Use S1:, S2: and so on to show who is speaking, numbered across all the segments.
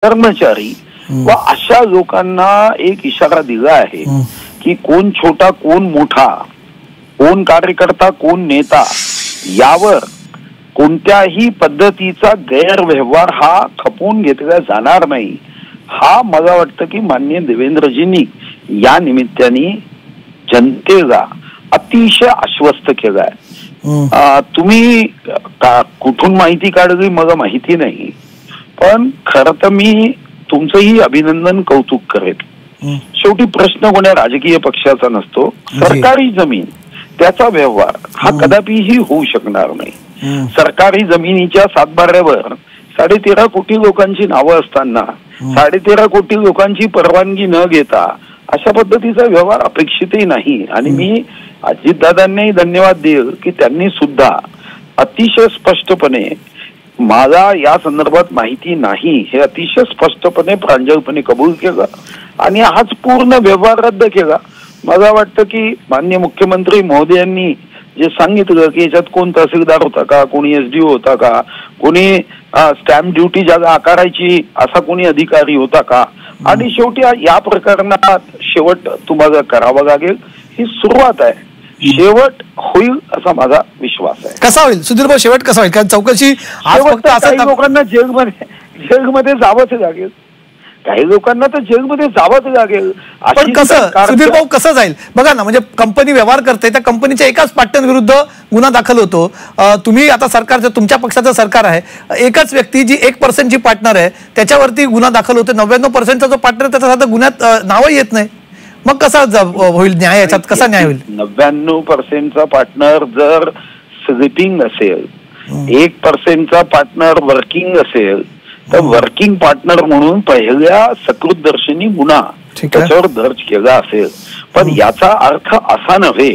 S1: कर्मचारी व अशा लोकांना एक इशारा दिला आहे की कोण छोटा कोण मोठा, कोण कार्यकर्ता कोण नेता, यावर कोणत्याही पद्धतीचा गैरव्यवहार हा खपवून घेतला जाणार नाही. हा मला वाटतं की माननीय देवेंद्रजींनी या निमित्ताने जनतेला अतिशय आश्वस्त केलाय. तुम्ही कुठून माहिती काढली मला माहिती नाही, पण खरं तर मी तुमचंही अभिनंदन कौतुक करेल. शेवटी प्रश्न कोण्या राजकीय पक्षाचा नसतो. सरकारी जमीन त्याचा व्यवहार हा कदापिही होऊ शकणार नाही. सरकारी जमिनीच्या सातबाऱ्यावर 13.5 कोटी लोकांची नावं असताना 13.5 कोटी लोकांची परवानगी न घेता अशा पद्धतीचा व्यवहार अपेक्षितही नाही. आणि मी अजितदादांनाही धन्यवाद देईल की त्यांनी सुद्धा अतिशय स्पष्टपणे मला या संदर्भात माहिती नाही हे अतिशय स्पष्टपणे प्रांजळपणे कबूल केलं आणि हाच पूर्ण व्यवहार रद्द केला. मला वाटतं की माननीय मुख्यमंत्री महोदयांनी जे सांगितलं की याच्यात कोण तहसीलदार होता का, कोणी एसडीओ होता का, कोणी स्टॅम्प ड्युटी जागा आकारायची असा कोणी अधिकारी होता का, आणि शेवटी या प्रकरणात शेवट तुम्हाला करावा लागेल. ही सुरुवात आहे, शेवट होईल असा माझा विश्वास आहे.
S2: कसा होईल सुधीर भाऊ, शेवट कसा होईल? कारण चौकशी
S1: काही लोकांना जेलमध्ये जावंच लागेल, काही लोकांना तर जेलमध्ये जावंच लागेल.
S2: पण कसं सुधीर भाऊ कसं जाईल बघा ना, म्हणजे कंपनी व्यवहार करते, त्या कंपनीच्या एकाच पार्टनर गुन्हा दाखल होतो. तुम्ही आता सरकारचं, तुमच्या पक्षाचं सरकार आहे, एकच व्यक्ती जी 1% ची पार्टनर आहे त्याच्यावरती गुन्हा दाखल होतो. 99% जो पार्टनर त्याचा साधा गुन्ह्यात नावही येत नाही. मग कसा होईल न्याय? याच्यात कसा न्याय होईल?
S1: 99% पार्टनर जर स्लीपिंग असेल, 1% पार्टनर वर्किंग असेल, तर वर्किंग पार्टनर म्हणून पहिल्या सकृतदर्शनी गुन्हा त्याच्यावर दर्ज केला असेल. पण याचा अर्थ असा नव्हे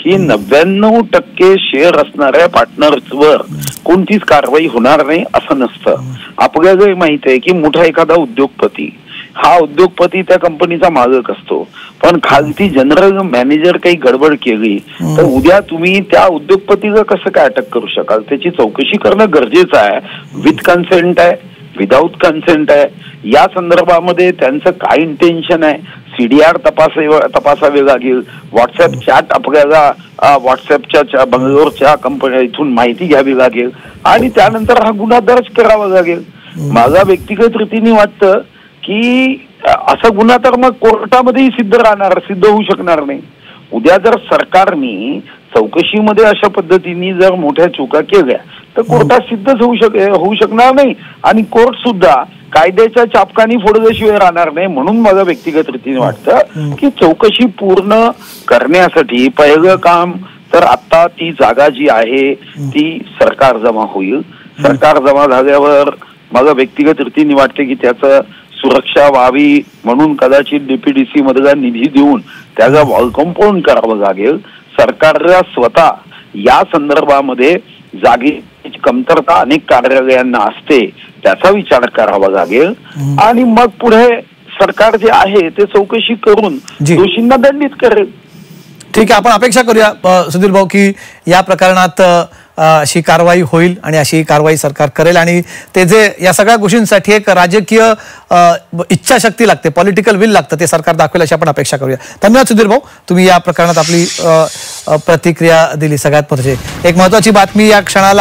S1: की 99% शेअर असणाऱ्या पार्टनर्सवर कोणतीच कारवाई होणार नाही असं नसतं. आपल्याला माहित आहे की मोठा एखादा उद्योगपती, हा उद्योगपती त्या कंपनीचा मालक असतो, पण खालती जनरल मॅनेजर काही गडबड केली तर उद्या तुम्ही त्या उद्योगपतीला कसं काय अटक करू शकाल? त्याची चौकशी करणं गरजेचं आहे. विथ कन्सेंट आहे, विदाऊट कन्सेंट आहे, या संदर्भामध्ये त्यांचं काय इंटेन्शन आहे, सीडीआर तपासावे लागेल. व्हॉट्सअप चॅट आपल्याला व्हॉट्सअपच्या बंगलोरच्या कंपनी इथून माहिती घ्यावी लागेल आणि त्यानंतर हा गुन्हा दर्ज करावा लागेल. माझा व्यक्तिगत रीतीने वाटतं की असा गुन्हा तर मग कोर्टामध्येही सिद्ध होऊ शकणार नाही. उद्या जर सरकारने चौकशीमध्ये अशा पद्धतीने जर मोठ्या चुका केल्या तर कोर्टात सिद्धच होऊ शकणार नाही आणि कोर्ट सुद्धा कायद्याच्या चापकानी फोडल्याशिवाय राहणार नाही. म्हणून मला व्यक्तिगत रीतीने वाटतं की चौकशी पूर्ण करण्यासाठी पहिलं काम तर आता ती जागा जी आहे ती सरकार जमा होईल. सरकार जमा झाल्यावर मला व्यक्तिगत रीतीने वाटते की त्याचं सुरक्षा व्हावी म्हणून कदाचित डीपीडीसी मधला निधी देऊन त्याचा वॉल कंपाऊंड करावं लागेल. सरकारला स्वतः या संदर्भामध्ये जागेची कमतरता अनेक कार्यालयांना असते, त्याचा विचार करावा लागेल आणि मग पुढे सरकार जे आहे ते चौकशी करून दोषींना दंडित करेल.
S2: ठीक आहे, आपण अपेक्षा करूया सुधीर भाऊ की या प्रकरणात अशी कारवाई होईल आणि अशी कारवाई सरकार करेल आणि ते जे या सगळ्या गोष्टींसाठी एक राजकीय इच्छाशक्ती लागते, पॉलिटिकल विल लागतं, ते सरकार दाखवेल अशी आपण अपेक्षा करूया. धन्यवाद सुधीर भाऊ, तुम्ही या प्रकरणात आपली प्रतिक्रिया दिली. सगळ्यात महत्त्वाची एक महत्त्वाची बातमी या क्षणाला